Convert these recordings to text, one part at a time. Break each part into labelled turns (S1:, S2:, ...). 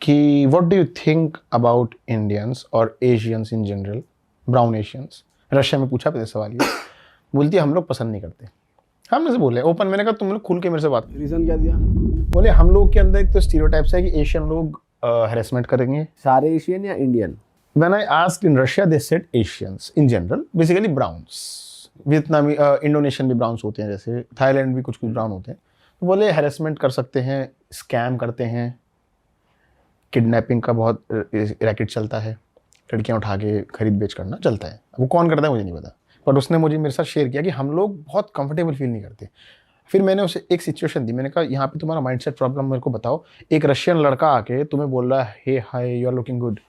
S1: कि what do you think about Indians और Asians in general, brown Asians. Russia में पूछा सवाल ये, बोलती है हम लोग पसंद नहीं करते। हमने से बोले ओपन, मैंने कहा तुम लोग खुल के मेरे से बात।
S2: रीजन क्या दिया?
S1: बोले हम लोग के अंदर एक तो स्टीरियोटाइप्स है कि एशियन लोग हैरेसमेंट करेंगे।
S2: सारे एशियन या Indian?
S1: When I asked in Russia, they said Asians in general, basically browns. वियतनामी, इंडोनेशियन भी ब्राउन्स होते हैं, जैसे थाईलैंड भी कुछ कुछ ब्राउन होते हैं। तो बोले हैरेसमेंट कर सकते हैं, स्कैम करते हैं, किडनैपिंग का बहुत रैकेट चलता है, लड़कियां उठा के खरीद बेच करना चलता है। वो कौन करता है मुझे नहीं पता, पर उसने मुझे मेरे साथ शेयर किया कि हम लोग बहुत कंफर्टेबल फील नहीं करते। फिर मैंने उसे एक सिचुएशन दी, मैंने कहा यहाँ पे तुम्हारा माइंडसेट प्रॉब्लम मेरे को बताओ। एक रशियन लड़का आके तुम्हें बोल रहा है hey hi you are looking good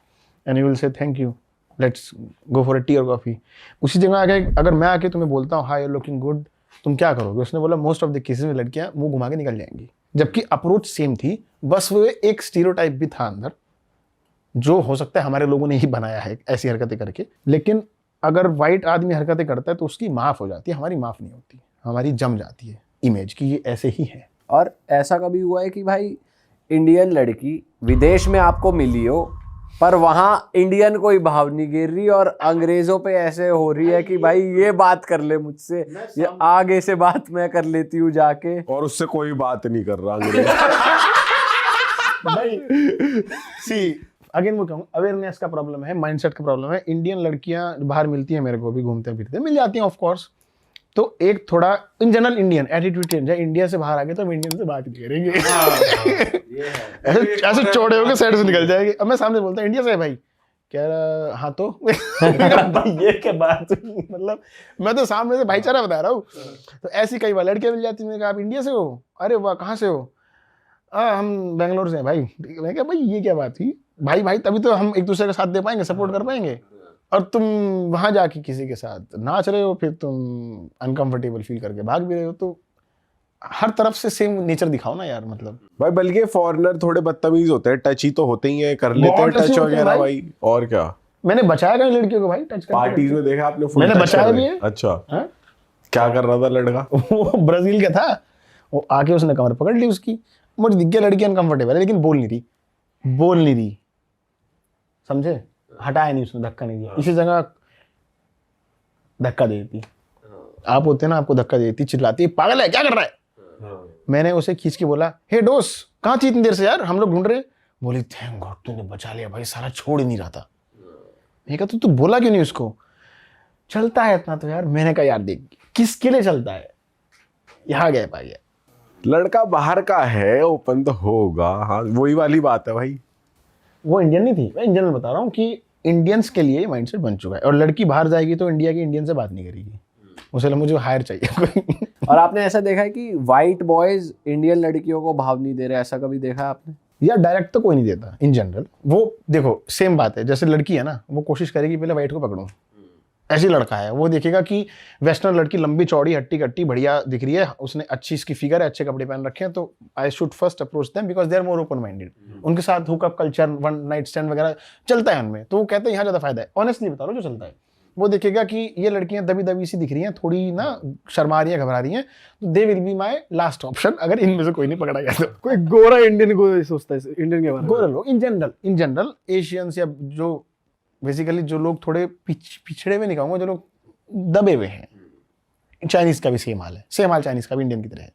S1: and you will say thank you, let's go for a tea और कॉफी। उसी जगह आके अगर मैं आके तुम्हें बोलता हूँ hi you are looking good, तुम क्या करोगे? उसने बोला मोस्ट ऑफ द केसेस में लड़कियां मुंह घुमा के निकल जाएंगी, जबकि अप्रोच सेम थी, बस वो एक स्टीरियोटाइप भी था अंदर, जो हो सकता है हमारे लोगों ने ही बनाया है ऐसी हरकतें करके। लेकिन अगर वाइट आदमी हरकतें करता है तो उसकी माफ़ हो जाती है, हमारी माफ़ नहीं होती, हमारी जम जाती है इमेज की ये ऐसे ही है।
S2: और ऐसा कभी हुआ है कि भाई इंडियन लड़की विदेश में आपको मिली हो, पर वहाँ इंडियन कोई भाव नहीं गिर रही और अंग्रेजों पे ऐसे हो रही है कि भाई ये बात कर ले मुझसे, ये आगे से बात मैं कर लेती हूँ जाके,
S3: और उससे कोई बात नहीं कर रहा अंग्रेज।
S1: भाई सी अगेन वो कहूँ, अवेयरनेस का प्रॉब्लम है, माइंडसेट का प्रॉब्लम है। इंडियन लड़कियां बाहर मिलती हैं, मेरे को भी घूमते फिरते मिल जाती हैं ऑफ कोर्स, तो एक थोड़ा in general Indian attitude change है। इंडिया से बाहर आ गए तो हम इंडियन से बात नहीं करेंगे, ऐसे चौड़े होकर साइड से निकल जाएंगे। अब मैं सामने बोलता इंडिया से है भाई, कह रहा हाँ तो भाई ये क्या बात हुई? मतलब मैं तो सामने से भाईचारा बता रहा हूँ। तो ऐसी कई बार लड़कियां मिल जाती, मैंने कहा आप इंडिया से हो? अरे वाह कहाँ से हो? हम बेंगलोर से हैं भाई। मैं कहा भाई ये क्या बात हुई? भाई भाई तभी तो हम एक दूसरे का साथ दे पाएंगे, सपोर्ट कर पाएंगे। और तुम वहां जाके किसी के साथ नाच रहे हो, फिर तुम अनकंफर्टेबल फील करके भाग भी रहे हो, तो हर तरफ से सेम नेचर दिखाओ ना यार। मतलब
S3: भाई बल्कि फॉरेनर थोड़े बदतमीज होते हैं, टची तो होते ही हैं, कर लेते हैं टच वगैरह भाई। और क्या
S1: मैंने बचाया कहीं लड़कियों को भाई टच करके?
S3: पार्टीज में देखा आपने?
S1: मैंने बचाया भी है।
S3: अच्छा
S1: हाँ?
S3: क्या कर रहा था लड़का?
S1: वो ब्राजील का था, वो आके उसने कमर पकड़ ली उसकी। मुझे दिख गया लड़की अनकंफर्टेबल है, लेकिन बोल नहीं रही, समझे? हटाया नहीं उसने, धक्का नहीं दिया। इसी जगह धक्का देती, आप होते ना, आपको धक्का देती, चिल्लाती पागल है क्या कर रहा है? मैंने उसे खींच के बोला हे दोस्त कहाँ थी इतनी देर से यार, हम लोग ढूंढ रहे। बोली थैंक गॉड तूने बचा लिया भाई, सारा छोड़ ही नहीं रहा था। मैं कहा तू बोला क्यों नहीं उसको? चलता है इतना तो यार। मैंने कहा यार देख किसके लिए चलता है, यहाँ गैप आ गया।
S3: लड़का बाहर का है, ओपन तो होगा। हाँ वही वाली बात है भाई। वो
S1: इंडियन नहीं थी, मैं इन जनरल बता रहा हूँ कि इंडियंस के लिए माइंडसेट बन चुका है। और लड़की बाहर जाएगी तो इंडिया के इंडियन से बात नहीं करेगी, उसे मुझे हायर चाहिए कोई।
S2: और आपने ऐसा देखा है कि वाइट बॉयज इंडियन लड़कियों को भाव नहीं दे रहे, ऐसा कभी देखा है आपने?
S1: या डायरेक्ट तो कोई नहीं देता इन जनरल। वो देखो सेम बात है, जैसे लड़की है ना, वो कोशिश करेगी पहले वाइट को पकड़ूं। ऐसी लड़का है वो देखेगा कि वेस्टर्न लड़की लंबी चौड़ी हट्टी कट्टी बढ़िया दिख रही है, उसने अच्छी इसकी फिगर है, अच्छे कपड़े पहन रखे हैं, तो I should first approach them because they are more open minded. उनके साथ hookup culture, one night stand वगैरह चलता है उनमें, तो वो कहते हैं यहाँ ज्यादा फायदा है। ऑनेस्टली बता रहा हूँ जो चलता है। वो देखेगा कि ये लड़कियां दबी दबी सी दिख रही हैं, थोड़ी ना शर्मा रही हैं, घबरा रही हैं, तो they will be my last option अगर इनमें से कोई नहीं पकड़ा गया तो।
S4: कोई गोरा इंडियन को सोचता है इंडियन के बारे में?
S1: गोरे लोग इन जनरल एशियंस या जो बेसिकली जो लोग थोड़े पिछड़े हुए नहीं कहूँगा, जो लोग दबे हुए हैं। चाइनीज का भी सेम हाल है, सेम हाल चाइनीज का भी इंडियन की तरह है।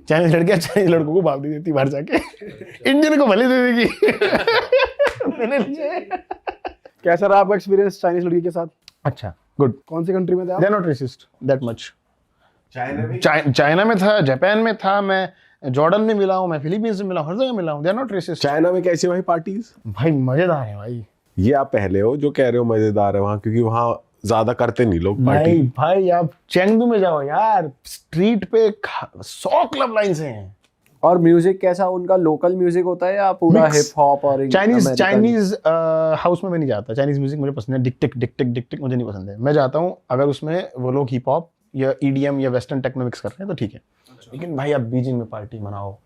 S1: चाइनीज लड़कियां चाइनीज लड़कों को भाव नहीं देती बाहर जाके, इंडियन को भले दे देगी। मैंने
S4: कैसा रहा आपका एक्सपीरियंस चाइनीज लड़की के साथ?
S1: अच्छा गुड।
S4: कौन सी कंट्री में थे आप?
S1: They are not racist that much. China में था, जापान में था, मैं जॉर्डन में मिला हूँ, मैं फिलीपींस में मिला हूँ, हर जगह मिला हूँ। They are not racist.
S3: China में कैसी भाई पार्टीज?
S1: भाई मजेदार है भाई।
S3: ये आप पहले हो जो कह रहे हो मजेदार है वहाँ, क्योंकि वहाँ ज्यादा करते नहीं लोग पार्टी।
S1: भाई आप चेंगडू में जाओ यार, स्ट्रीट पे 100 क्लब लाइन से हैं।
S2: और म्यूजिक कैसा उनका? लोकल म्यूजिक होता है या पूरा हिप हॉप? और
S1: चाइनीज हाउस में मैं नहीं जाता। चाइनीज म्यूजिक मुझे पसंद है, डिक टिक मुझे नहीं पसंद है। मैं जाता हूँ अगर उसमें वो लोग हिप हॉप या ईडीएम या वेस्टर्न टेक्नो मिक्स कर रहे हैं तो ठीक है। लेकिन भाई आप बीजिंग में पार्टी मनाओ,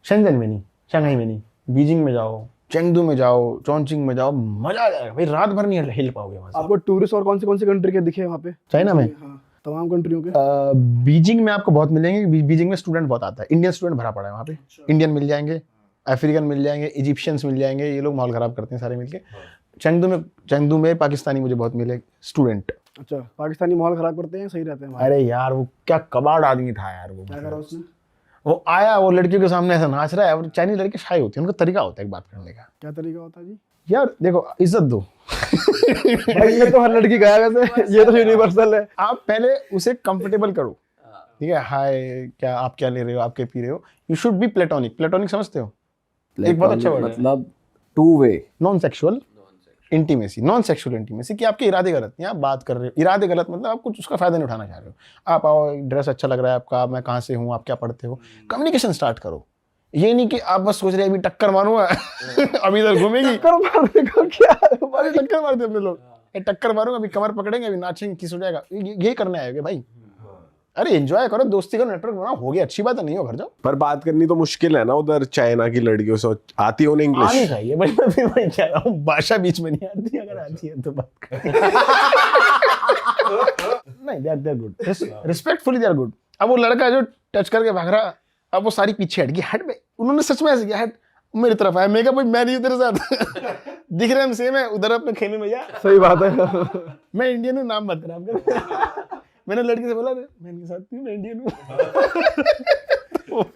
S1: शेंजन में नहीं, शंघाई में नहीं, बीजिंग में जाओ, चेंगडू में जाओ, चोंचिंग में जाओ, मजा आ जाएगा भाई। रात भर नहीं हिल पाओगे वहाँ से।
S4: आपको टूरिस्ट और कौन सी कंट्री के दिखे वहाँ पे?
S1: चाइना में?
S4: हाँ, तमाम कंट्रियों के।
S1: बीजिंग में आपको बहुत मिलेंगे। बीजिंग में स्टूडेंट बहुत आता है, इंडियन स्टूडेंट भरा पड़ा है वहाँ पे। इंडियन मिल जाएंगे, अफ्रीकन मिल जाएंगे, इजिप्शियंस मिल जाएंगे, ये लोग माहौल ख़राब करते हैं सारे मिलके। चengdu में पाकिस्तानी मुझे बहुत मिले स्टूडेंट।
S4: अच्छा, पाकिस्तानी माहौल खराब करते हैं, सही रहते हैं वहाँ?
S1: अरे यार वो क्या कबाड़ आदमी था यार वो।
S4: क्या करा उसने?
S1: वो आया, वो लड़कियों के सामने ऐसा नाच रहा है, और चाइनीज लड़के शाय होती है, उनका तरीका होता है एक बात करने का।
S4: क्या तरीका होता है जी?
S1: यार देखो, इज्जत दो।
S4: भाई ये तो हर लड़की का है वैसे, ये तो यूनिवर्सल है।
S1: आप पहले उसे कंफर्टेबल करो, ठीक है, हाय क्या आप क्या ले रहे हो, आप क्या पी रहे हो। You should be platonic. Platonic समझते हो? एक बहुत अच्छा वर्ड है,
S2: मतलब two way,
S1: non sexual intimacy. Non sexual intimacy कि आपके इरादे गलत नहीं, आप बात कर रहे हो, इरादे गलत मतलब आप कुछ उसका फायदा नहीं उठाना चाह रहे हो। आप आओ, ड्रेस अच्छा लग रहा है आपका, मैं कहाँ से हूँ, आप क्या पढ़ते हो, कम्युनिकेशन स्टार्ट करो। ये नहीं कि आप बस सोच रहे हैं अभी टक्कर मारूंगा अभी इधर घूमेगी,
S4: टक्कर मारने का क्या है?
S1: अभी टक्कर मारते अपने लोग, टक्कर मारूंगा अभी कमर पकड़ेंगे, अभी नाचेंगे, किस हो जाएगा, यही करने आएगा भाई। अरे एंजॉय करो, दोस्ती करो, नेटवर्क बनाओ, हो गया, अच्छी बात है, नहीं हो घर जाओ।
S3: पर बात करनी तो मुश्किल है ना उधर चाइना की लड़कियों से। आती है उन्हें
S1: आनी
S3: इंग्लिश?
S1: चाहिए भाई, मैं फिर वही कह रहा हूँ, भाषा बीच में नहीं आती, अगर आती है तो बात कर। नहीं, they are good, respectfully they are good. अब वो लड़का जो टच करके भाग रहा, अब वो सारी पीछे हट गई, हट बे, उन्होंने सच में ऐसे किया, हट मेरी तरफ आया, मैं कहा भाई मैं नहीं हूँ तेरे साथ दिख रहे हम सेम है, उधर अपने खेमे में जा।
S4: सही बात है।
S1: मैं इंडियन हूँ, नाम मत खराब कर। मैंने लड़की से बोला मैं इनके साथ नहीं, मैं इंडियन हूँ।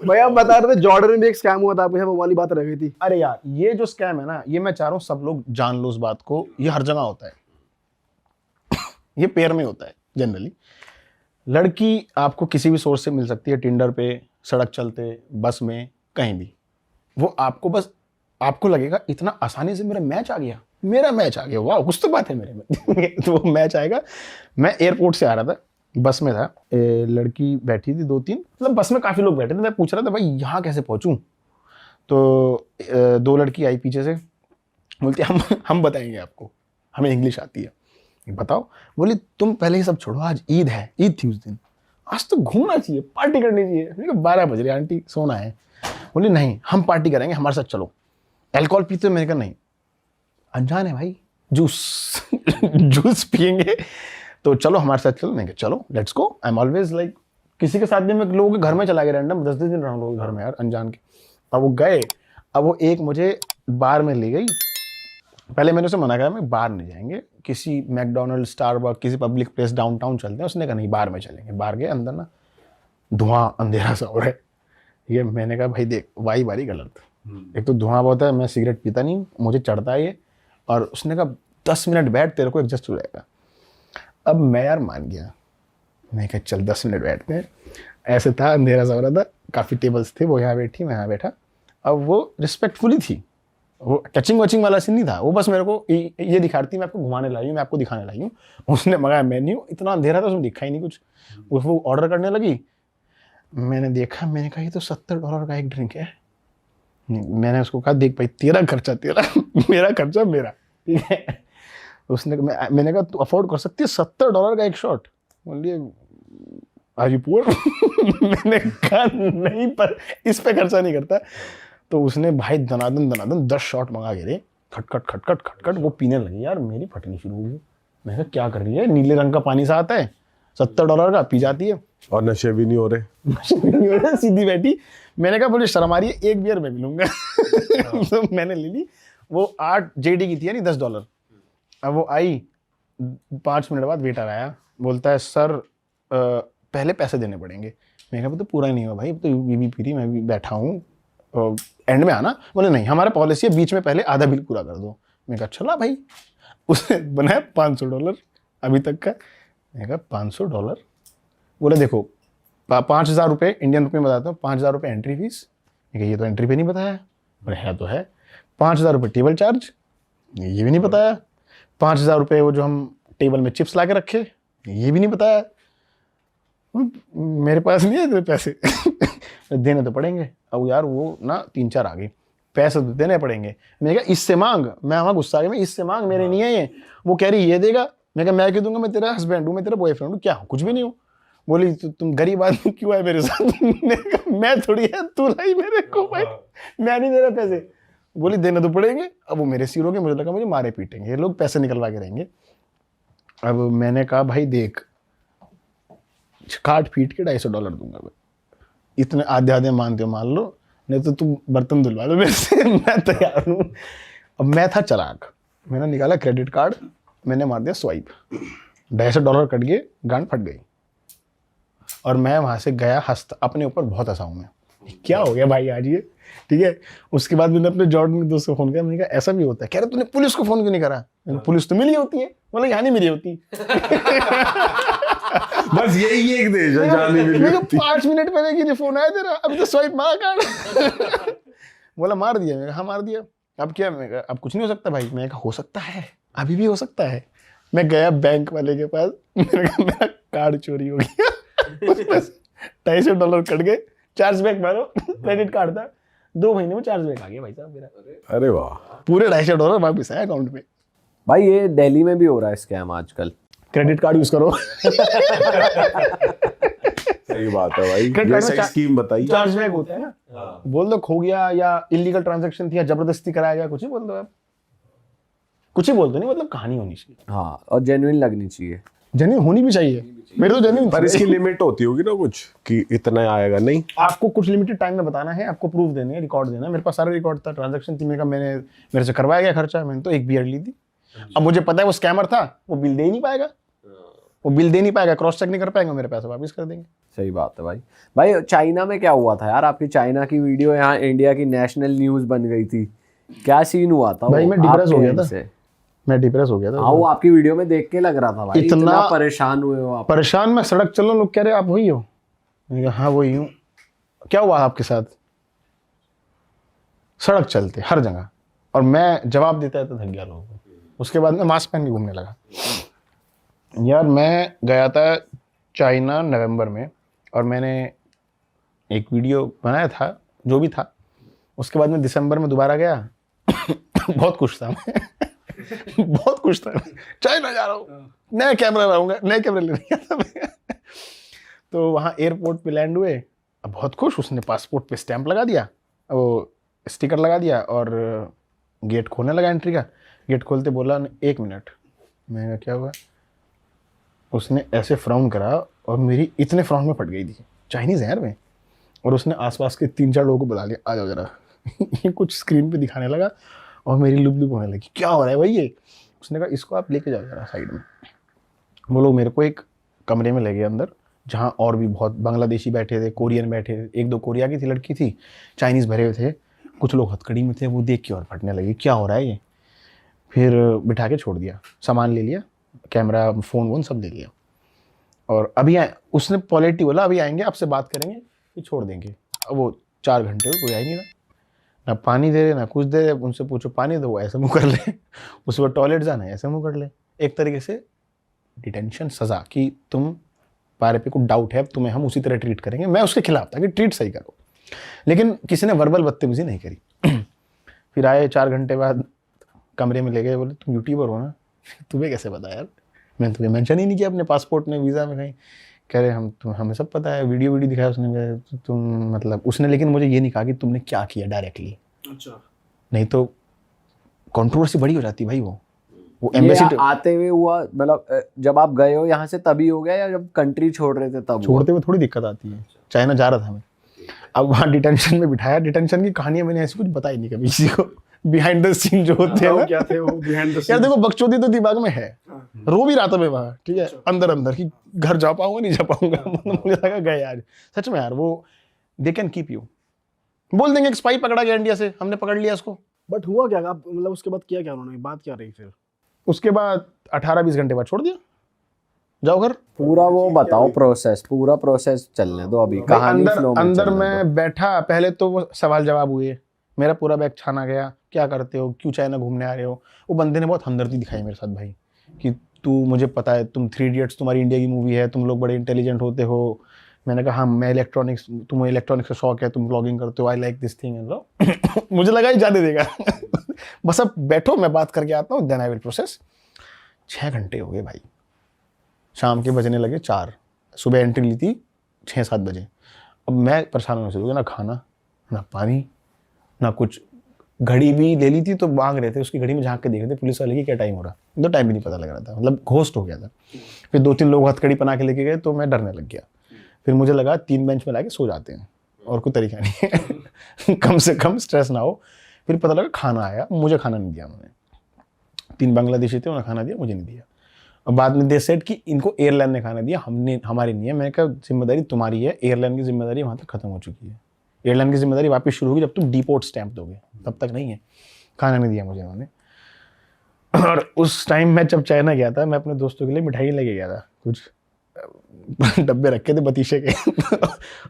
S4: भाई आप बता रहे थे जॉर्डन में भी एक स्कैम हुआ था, आपके साथ वो वाली बात रह गई थी।
S1: अरे यार ये जो स्कैम है ना, ये मैं चाह रहा हूँ सब लोग जान लो इस बात को, ये हर जगह होता है। ये पेयर में होता है जनरली। लड़की आपको किसी भी सोर्स से मिल सकती है, टिंडर पे, सड़क चलते, बस में, कहीं भी। वो आपको बस, आपको लगेगा इतना आसानी से मेरा मैच आ गया, वाह कुछ तो बात है मेरे में। तो वो मैच आएगा। मैं एयरपोर्ट से आ रहा था, बस में था, लड़की बैठी थी 2-3, मतलब बस में काफ़ी लोग बैठे थे, मैं पूछ रहा था भाई यहाँ कैसे पहुँचूँ। तो 2 लड़की आई पीछे से, बोलती हम बताएंगे आपको, हमें इंग्लिश आती है, बताओ। बोली तुम पहले ही सब छोड़ो, आज ईद है, ईद थी उस दिन, आज तो घूमना चाहिए, पार्टी करनी चाहिए। मैंने कहा 12 बज रहे आंटी, सोना है। बोली नहीं हम पार्टी करेंगे, हमारे साथ चलो। अल्कोहल पीते हो? मैंने कहा नहीं, अनजान है भाई, जूस जूस पियेंगे, तो चलो हमारे साथ चलो। मैंने कहा चलो let's go. I am always like, किसी के साथ भी मैं लोगों के घर में चला गया रैंडम, 10 दिन रहा लोगों के घर में यार, अनजान के। अब वो गए, अब वो एक मुझे बार में ले गई। पहले मैंने उसे मना किया, मैं बाहर नहीं जाएंगे, किसी मैकडोनल्ड, स्टारबक, किसी पब्लिक प्लेस डाउनटाउन चलते हैं। उसने कहा नहीं बाहर में चलेंगे। बाहर गए, अंदर ना धुआं अंधेरा सा हो रहा है। ये मैंने कहा भाई देख वाई बारी गलत, एक तो धुआं बहुत है, मैं सिगरेट पीता नहीं, मुझे चढ़ता है ये। और उसने कहा 10 मिनट बैठ, तेरे को एडजस्ट हो जाएगा। अब मैं यार मान गया, मैं कहा चल 10 मिनट बैठते हैं। ऐसे था, अंधेरा सा हो रहा था, काफ़ी टेबल्स थे, वो यहाँ बैठी, मैं यहाँ बैठा। अब वो रिस्पेक्टफुली थी, वो टचिंग वचिंग वाला सीन नहीं था, वो बस मेरे को ये दिखाती मैं आपको घुमाने लाई हूँ, मैं आपको दिखाने लाई हूँ। उसने मंगाया मेन्यू, इतना अंधेरा था उसमें दिखा ही नहीं कुछ। वो ऑर्डर करने लगी, मैंने देखा, मैंने कहा ये तो $70 का एक ड्रिंक है। मैंने उसको कहा देख भाई तेरा खर्चा तेरा, मेरा खर्चा मेरा, ठीक है। उसने मैंने कहा तू अफोर्ड कर सकती है $70 का एक शॉट? बोलिए आर यू पुअर? मैंने कहा नहीं, पर इस पे खर्चा नहीं करता। तो उसने भाई दनादन 10 शॉट मंगा के रे, खटखट वो पीने लगी यार, मेरी फटनी शुरू हो गई। मैं कहा क्या कर रही है, नीले रंग का पानी सा आता है, $70 का, पी जाती है,
S3: और नशे भी नहीं हो रहे।
S1: सीधी बैठी। मैंने कहा बोले शर्म आ रही है, एक बियर मैं मिलूंगा। तो मैंने ले ली, वो 8 JD की थी यानी $10। अब वो आई, 5 मिनट बाद वेटर आया, बोलता है सर पहले पैसे देने पड़ेंगे। मैंने कहा तो पूरा नहीं हुआ भाई, अब तो ये भी पी रही, मैं भी बैठा हूँ, एंड में आना। बोले नहीं हमारा पॉलिसी है, बीच में पहले आधा बिल पूरा कर दो। मैंने कहा चला भाई। उसने बनाया $500 अभी तक का। मैंने कहा $500? बोले देखो 5,000 रुपये इंडियन रुपये में बताता हूँ, 5,000 रुपये एंट्री फीस। मैंने कहा ये तो एंट्री पे नहीं बताया। बोले है तो है। 5,000 रुपये टेबल चार्ज, ये भी नहीं बताया। 5,000 रुपये वो जो हम टेबल में चिप्स ला के रखे, ये भी नहीं बताया। मेरे पास नहीं है तेरे पैसे। देने तो पड़ेंगे। अब यार वो ना 3-4 आ गई, पैसे तो देने पड़ेंगे। मैंने कहा इससे मांग, मैं वहाँ गुस्सा आ गया, मैं इससे मांग, मेरे नहीं है ये। वो कह रही ये देगा। मैं कहा मैं क्यों दूंगा, मैं तेरा हस्बैंड हूँ, मैं तेरा बॉयफ्रेंड हूँ, क्या हूँ, कुछ भी नहीं हूँ। बोली तुम गरीब आदमी क्यों आए मेरे साथ? मैंने कहा मैं थोड़ी है, तू लाई मेरे को भाई, मैं नहीं दे रहा पैसे। बोली देने तो पड़ेंगे। अब वो मेरे सिर हो गए, मुझे लगा मुझे मारे पीटेंगे ये लोग, पैसे निकलवा के रहेंगे। अब मैंने कहा भाई देख, काट पीट के $250 दूंगा मैं, इतने आधे आधे मानते हो मान लो। नहीं तो तुम बर्तन धुलवा लो मेरे से, मैं तैयार हूँ। अब मैं था चालाक, मैंने निकाला क्रेडिट कार्ड, मैंने मार दिया स्वाइप, $250 कट गए, गांड फट गई। और मैं वहाँ से गया हंसता, अपने ऊपर बहुत हंसा हूँ मैं, क्या हो गया भाई आज ये, ठीक है। उसके बाद मैंने अपने जॉर्डन के दोस्त को फोन किया, मैंने कहा ऐसा भी होता है, कह रहे तूने पुलिस को फोन क्यों नहीं करा? मैंने कहा, पुलिस तो मिली होती है, बोला यहाँ नहीं मिली होती।
S3: बस यही एक देश है जहाँ नहीं मिली
S1: मेरे को
S3: होती।
S1: 5 मिनट पहले कि फोन आया तेरा, अभी तो स्वाइप मार कार्ड। बोला मार दिया, मैंने कहा हाँ मार दिया, अब क्या? मैं कहा अब कुछ नहीं हो सकता भाई, मैंने कहा हो सकता है, अभी भी हो सकता है। मैं गया बैंक वाले के पास, मैंने कहा मेरा कार्ड चोरी हो गया, उसमें $250 कट गए, चार्जबैक मारो, क्रेडिट कार्ड था, 2 महीने में चार्जबैक आ गया भाई साहब मेरा,
S3: अरे वाह,
S1: पूरे $250 वापस आए अकाउंट में।
S2: भाई ये दिल्ली में भी हो रहा है स्कैम आजकल।
S1: क्रेडिट कार्ड यूज करो।
S3: सही बात है भाई,
S1: क्रेडिट
S3: ये
S1: कार्ड
S3: सही
S1: में
S3: स्कीम बताई।
S1: चार्जबैक होता है ना, बोल दो खो गया या इलीगल ट्रांजैक्शन थी या जबरदस्ती कराया गया, कुछ ही बोल दो आप, कुछ ही बोल दो, नहीं मतलब कहानी होनी चाहिए,
S2: हाँ, और जेन्युइन लगनी चाहिए।
S1: जेन्युइन होनी भी चाहिए, मेरे तो जेन्युइन।
S3: पर इसकी लिमिट होती होगी ना कुछ, कि इतना आएगा नहीं।
S1: आपको कुछ लिमिटेड टाइम में बताना है, आपको प्रूफ देने हैं, रिकॉर्ड देना है। मेरे पास सारा रिकॉर्ड था, ट्रांजैक्शन थी, मैंने मेरे से करवाया गया खर्चा, मैंने तो एक बियर ली थी। अब मुझे पता है वो स्कैमर था, वो बिल दे ही नहीं पाएगा, वो बिल दे नहीं पाएगा, क्रॉस चेक नहीं कर पाएंगे, मेरे पैसे वापस कर देंगे।
S2: सही बात है भाई। भाई चाइना में क्या हुआ था यार, आपकी चाइना की वीडियो यहाँ इंडिया की नेशनल न्यूज बन गई थी, क्या सीन हुआ था?
S1: भाई
S2: वो
S1: मैं डिप्रेस हो
S2: आपके
S1: गया था।
S2: end से?
S1: मैं डिप्रेस हो गया था।
S2: हाँ, वो आपकी वीडियो में देख के लग रहा था भाई, इतना परेशान हुए हो आप।
S1: परेशान, मैं सड़क चल रहा हूँ, लोग कह रहे आप वही हो, मैंने कहा हाँ वही हूँ। क्या हुआ आपके साथ? सड़क चलते हर जगह, और मैं जवाब देता है तो थक गया लोगों को। उसके बाद मैं मास्क पहन के घूमने लगा। यार मैं गया था चाइना नवंबर में, और मैंने एक वीडियो बनाया था, जो भी था। उसके बाद मैं दिसंबर में दोबारा गया। बहुत खुश था मैं। बहुत खुश था, चाइना जा रहा हूँ, नया कैमरा लाऊंगा, नए कैमरे लेने गया था मैं। तो वहाँ एयरपोर्ट पे लैंड हुए, अब बहुत खुश, उसने पासपोर्ट पे स्टैंप लगा दिया, वो स्टिकर लगा दिया, और गेट खोलने लगा एंट्री का। गेट खोलते बोला 1 मिनट, मैंने कहा क्या हुआ? उसने ऐसे फ्राउन करा, और मेरी इतने फ्राउन में फट गई थी, चाइनीज़ है यार मैं। और उसने आसपास के 3-4 लोगों को बुला लिया, आ जाओ जरा। ये कुछ स्क्रीन पे दिखाने लगा, और मेरी लुप लुप होने लगी, क्या हो रहा है भाई ये? उसने कहा इसको आप लेके जाओ जरा साइड में। वो लोग मेरे को एक कमरे में ले गए अंदर, जहाँ और भी बहुत बांग्लादेशी बैठे थे, कोरियन बैठे थे, 1-2 कोरिया की थी लड़की थी, चाइनीज़ भरे हुए थे, कुछ लोग हथकड़ी में थे। वो देख के और फटने लगे, क्या हो रहा है ये? फिर बिठा के छोड़ दिया, सामान ले लिया, कैमरा फ़ोन वोन सब ले लिया। और अभी उसने पॉलिटी बोला अभी आएंगे, आपसे बात करेंगे, फिर छोड़ देंगे। अब वो 4 घंटे हो कोई आ ही नहीं रहा, ना पानी दे रहे ना कुछ दे रहे। उनसे पूछो पानी दो, वो ऐसे मुँह कर ले, उस वक्त टॉयलेट जाना है ऐसे मुँह कर ले। एक तरीके से डिटेंशन, सज़ा, कि तुम पारे पे कुछ डाउट है, तुम्हें हम उसी तरह ट्रीट करेंगे। मैं उसके खिलाफ था कि ट्रीट सही करो, लेकिन किसी ने वर्बल बदतमीजी नहीं करी। फिर आए 4 घंटे बाद, कमरे में ले गए, बोले तुम यूट्यूबर हो ना? तुम्हें कैसे पता यार? मैंने तुम्हें मेंशन ही नहीं किया अपने पासपोर्ट में, वीज़ा में कहीं। कह रहे हमें सब पता है, वीडियो दिखाया उसने, तुम मतलब उसने, लेकिन मुझे ये नहीं कहा कि तुमने क्या किया डायरेक्टली। अच्छा, नहीं तो कंट्रोवर्सी बड़ी हो जाती भाई। वो एम्बेसी
S2: आते हुए हुआ, मतलब जब आप गए हो यहाँ से तभी हो गया, या जब कंट्री छोड़ रहे थे तब?
S1: छोड़ते हुए थोड़ी दिक्कत आती है, चाइना जा रहा था मैं। अब वहाँ डिटेंशन में बिठाया, डिटेंशन की कहानियां मैंने ऐसी कुछ बताई नहीं कभी किसी को, बिहाइंड द सीन जो होते हैं ना।
S4: क्या थे वो बिहाइंड द
S1: यार देखो, बकचोदी तो दिमाग में है, रो भी रहा था मैं वहाँ, ठीक है, अंदर अंदर कि घर जा पाऊंगा नहीं जा पाऊंगा। मुझे लगा गए यार, सच में यार, वो दे कैन कीप यू, बोल देंगे एक स्पाई पकड़ा गया इंडिया से, हमने पकड़ लिया उसको।
S4: बट हुआ क्या? आप मतलब उसके बाद किया क्या उन्होंने? बात क्या रही फिर?
S1: उसके बाद 18-20 घंटे बाद छोड़ दिया, जाओ घर।
S2: पूरा वो बताओ प्रोसेस, पूरा प्रोसेस चलने दो अभी, कहानी फ्लो में
S1: अंदर
S2: चलने
S1: मैं बैठा, पहले तो वो सवाल जवाब हुए, मेरा पूरा बैग छाना गया, क्या करते हो, क्यों चाइना घूमने आ रहे हो। वो बंदे ने बहुत हमदर्दी दिखाई मेरे साथ भाई, कि तू, मुझे पता है तुम 3 इडियट्स तुम्हारी इंडिया की मूवी है, तुम लोग बड़े इंटेलिजेंट होते हो। मैंने कहा हाँ, मैं इलेक्ट्रॉनिक्स, तुम्हें इलेक्ट्रॉनिक्स का शौक है, तुम ब्लॉगिंग करते हो, आई लाइक दिस थिंग। मुझे लगा ही जाने देगा। बस अब बैठो, मैं बात करके आता हूँ, देन आई विल प्रोसेस। 6 घंटे हो गए भाई, शाम के बजने लगे 4, सुबह एंट्री ली थी 6-7 बजे। अब मैं परेशान होने शुरू हो गया, ना खाना ना पानी ना कुछ। घड़ी भी ले ली थी तो मांग रहे थे, उसकी घड़ी में झांक के देख रहे थे पुलिस वाले की क्या टाइम हो रहा, तो टाइम भी नहीं पता लग रहा था, मतलब घोस्ट हो गया था। फिर 2-3 लोग हथकड़ी बना के लेके गए, तो मैं डरने लग गया। फिर मुझे लगा 3 बेंच में ला के सो जाते हैं, और कोई तरीका नहीं है कम से कम स्ट्रेस ना हो। फिर पता लगा खाना आया, मुझे खाना नहीं दिया उन्होंने। 3 बांग्लादेशी थे, उन्होंने खाना दिया, मुझे नहीं दिया। और बाद में दे सेड कि इनको एयरलाइन ने खाना दिया, हमने हमारी नहीं है। मैंने कहा जिम्मेदारी तुम्हारी है, एयरलाइन की जिम्मेदारी वहाँ तक खत्म हो चुकी है। एयरलाइन की जिम्मेदारी वापस शुरू होगी जब तुम डिपोर्ट स्टैंप दोगे, तब तक नहीं है। खाना नहीं दिया मुझे उन्होंने। और उस टाइम मैं जब चाइना गया था, मैं अपने दोस्तों के लिए मिठाई लेके गया था, कुछ डब्बे रखे थे बतीशे के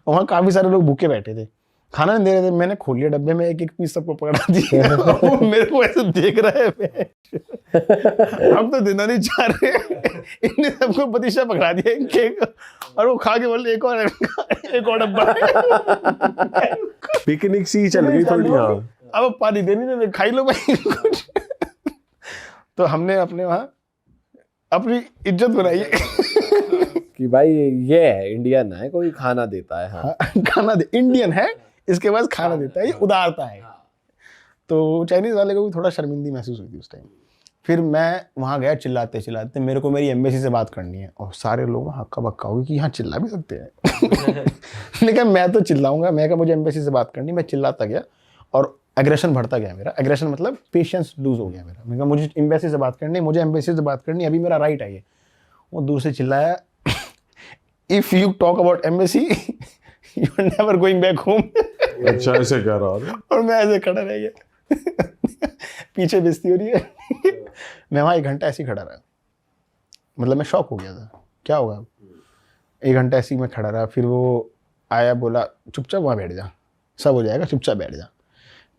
S1: वहाँ काफ़ी सारे लोग भूखे बैठे थे, खाना नहीं दे रहे थे। मैंने खोल लिया डब्बे में, एक एक पीस सबको पकड़ा दिया वो मेरे को ऐसे देख रहा है अब तो देना नहीं चाह रहे इनने सबको बतीशा पकड़ा दिया केक, और वो खा के बोले एक और डब्बा
S3: पिकनिक सी चल गई थोड़ी। हाँ,
S1: अब पानी दे नहीं दे, खाई लो भाई कुछ तो हमने अपने वहाँ अपनी इज्जत बनाई है
S2: कि भाई ये है इंडियन है, कोई खाना देता है। हाँ,
S1: खाना दे, इंडियन है, इसके पास खाना देता है, ये उदारता है। तो चाइनीज वाले को भी थोड़ा शर्मिंदी महसूस हुई थी उस टाइम। फिर मैं वहाँ गया चिल्लाते चिल्लाते, मेरे को मेरी एम्बेसी से बात करनी है, और सारे लोग हक्का बक्का हो गए कि यहाँ चिल्ला भी सकते हैं मैंने कहा मैं तो चिल्लाऊंगा, मैं कहा मुझे एम्बेसी से बात करनी। मैं चिल्लाता गया और एग्रेशन बढ़ता गया मेरा। एग्रेशन मतलब पेशेंस लूज हो गया मेरा। मैंने कहा मुझे एम्बेसी से बात करनी, मुझे एम्बेसी से बात करनी, अभी मेरा राइट है ये। वो दूर से चिल्लाया if you talk about embassy you are never going back home.
S3: अच्छा ऐसे कह रहा है।
S1: और मैं ऐसे खड़ा रह गया पीछे बेइज्जती हो रही है मैं वहाँ 1 घंटा ऐसे ही खड़ा रहा, मतलब मैं शॉक हो गया था क्या होगा। 1 घंटा ऐसे ही मैं खड़ा रहा। फिर वो आया, बोला चुपचाप वहाँ बैठ जा, सब हो जाएगा, चुपचाप बैठ जा।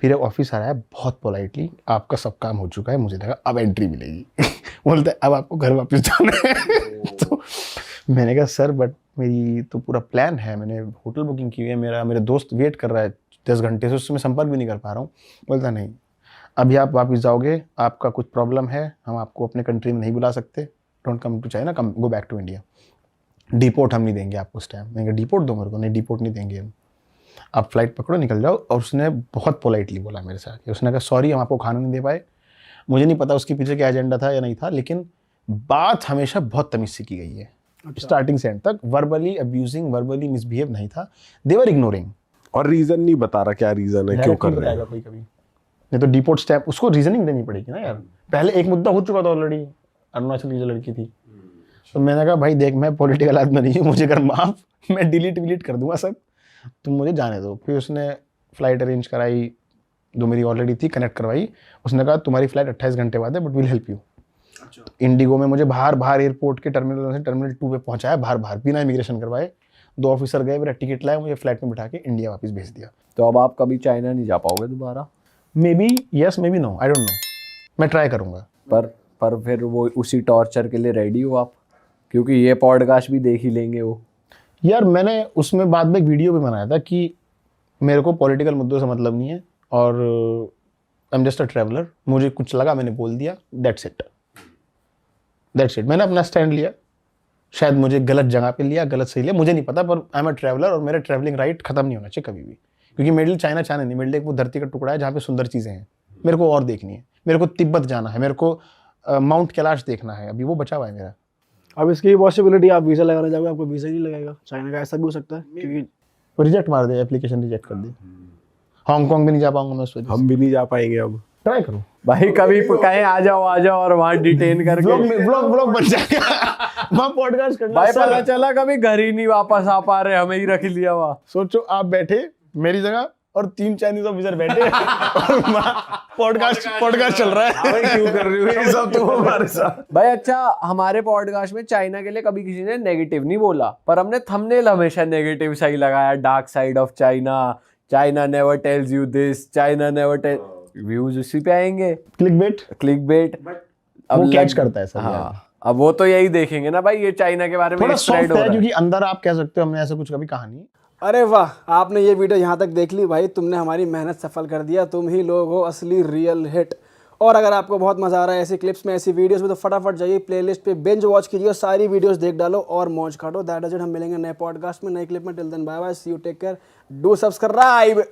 S1: फिर एक ऑफिसर आया बहुत पोलाइटली, आपका सब काम हो चुका है। मुझे लगा अब एंट्री मिलेगी बोलता है अब आपको घर वापस जाना है तो मैंने कहा सर बट मेरी तो पूरा प्लान है, मैंने होटल बुकिंग की हुई है, मेरे दोस्त वेट कर रहा है 10 घंटे से, उससे मैं संपर्क भी नहीं कर पा रहा हूँ। बोलता नहीं, अभी आप वापस जाओगे, आपका कुछ प्रॉब्लम है, हम आपको अपने कंट्री में नहीं बुला सकते, don't come to China, come go back to India. Deport हम नहीं देंगे आपको उस टाइम। मैंने कहा डिपोर्ट दो मेरे को, नहीं डिपोर्ट नहीं देंगे हम, आप फ्लाइट पकड़ो निकल जाओ। और उसने बहुत पोलाइटली बोला मेरे साथ, उसने कहा सॉरी हम आपको खाना नहीं दे पाए। मुझे नहीं पता उसके पीछे क्या एजेंडा था या नहीं था, लेकिन बात हमेशा बहुत तमीज से की गई है। स्टार्टिंग से एंड तक वर्बली अब्यूजिंग, वर्बली मिसबिहेव नहीं था, दे वर इग्नोरिंग।
S3: और रीजन नहीं बता रहा क्या रीजन है, क्यों कर रहे हैं।
S1: कोई कभी नहीं तो डिपोर्ट स्टैम्प उसको रीजनिंग देनी पड़ेगी ना यार। पहले एक मुद्दा हो चुका था ऑलरेडी, अरुणाचल की जो लड़की थी। तो मैंने कहा भाई देख मैं पॉलिटिकल आदमी नहीं हूँ, मुझे कर माफ, मैं डिलीट कर दूंगा सब, तुम मुझे जाने दो। फिर उसने फ्लाइट अरेंज कराई, जो मेरी ऑलरेडी थी, कनेक्ट करवाई। उसने कहा तुम्हारी फ्लाइट 28 घंटे बाद है but will help you. Indigo में मुझे बाहर एयरपोर्ट के टर्मिनल से टर्मिनल 2 पे पहुंचाया, बाहर बिना इमिग्रेशन करवाए। 2 ऑफिसर गए, मेरा टिकट लाए, मुझे फ्लाइट में बिठा के इंडिया वापस भेज दिया।
S2: तो अब आप कभी चाइना नहीं जा पाओगे दोबारा?
S1: Maybe yes, maybe no, I don't know, मैं ट्राई करूंगा।
S2: पर फिर वो उसी टॉर्चर के लिए रेडी हो आप? क्योंकि ये पॉडकास्ट भी देख ही लेंगे वो।
S1: यार मैंने उसमें बाद में एक वीडियो भी बनाया था कि मेरे को पॉलिटिकल मुद्दों से मतलब नहीं है, और I am just a traveller, मुझे कुछ लगा मैंने बोल दिया, दैट्स इट। मैंने अपना स्टैंड लिया, शायद मुझे गलत जगह पे लिया, गलत सही लिया, मुझे नहीं पता, पर आई एम अ ट्रैवलर और मेरा ट्रैवलिंग राइट खत्म नहीं होना चाहिए कभी भी। क्योंकि मिडिल चाइना नहीं, मिडिल एक वो धरती का टुकड़ा है जहाँ पे सुंदर चीज़ें हैं, मेरे को और देखनी है। मेरे को तिब्बत जाना है, मेरे को माउंट कैलाश देखना है, अभी वो बचा हुआ है मेरा।
S4: अब इसकी पॉसिबिलिटी आप वीज़ा लगाना चाहोगे, आपको वीज़ा नहीं लगेगा चाइना का, ऐसा भी हो सकता है क्योंकि
S1: रिजेक्ट मार दे, एप्लीकेशन रिजेक्ट कर दी। हांगकांग भी नहीं जा पाऊंगा मैं उस वजह से।
S3: हम भी नहीं जा पाएंगे अब।
S1: ट्राई करूँ
S2: भाई कभी कहें आ जाओ और वहाँ डिटेन करके
S1: ब्लॉग बन जाएगा वहाँ पॉडकास्ट करना।
S2: भाई पता चला कभी घर ही नहीं वापस आ पा रहे, हमें ही रख लिया वहाँ।
S1: सोचो आप बैठे मेरी जगह और 3 चाइनीज ऑफिसर बैठे और पॉडकास्ट चल रहा है।
S3: क्यों कर रही हो ये सब तुम हमारे साथ?
S2: भाई अच्छा, हमारे पॉडकास्ट में चाइना के लिए कभी किसी ने नेगेटिव नहीं बोला, पर हमने थंबनेल हमेशा नेगेटिव सही लगाया। Dark side of China, China never tells you this, China never tell, views उसी पे आएंगे। क्लिक बेट
S1: अब वो कैच करता है सब।
S2: हाँ, अब वो तो यही देखेंगे ना भाई, ये चाइना के बारे में
S1: थोड़ा
S2: स्प्रेड
S1: सॉफ्ट
S2: हो
S1: है
S2: रहा है।
S1: क्योंकि अंदर आप कह सकते हो हमने ऐसा कुछ कभी कहा नहीं।
S4: अरे वाह, आपने ये वीडियो यहाँ तक देख ली भाई, तुमने हमारी मेहनत सफल कर दिया, तुम ही लोग हो असली रियल हिट। और अगर आपको बहुत मजा आ रहा है ऐसी क्लिप्स में, ऐसी वीडियोस में, तो फटाफट जाइए प्लेलिस्ट पे बिंज वॉच कीजिए, सारी वीडियोस देख डालो और मौज काटो। दैट इज इट, हम मिलेंगे नए पॉडकास्ट में, नए क्लिप में। Till then bye bye, see you, take care, do subscribe.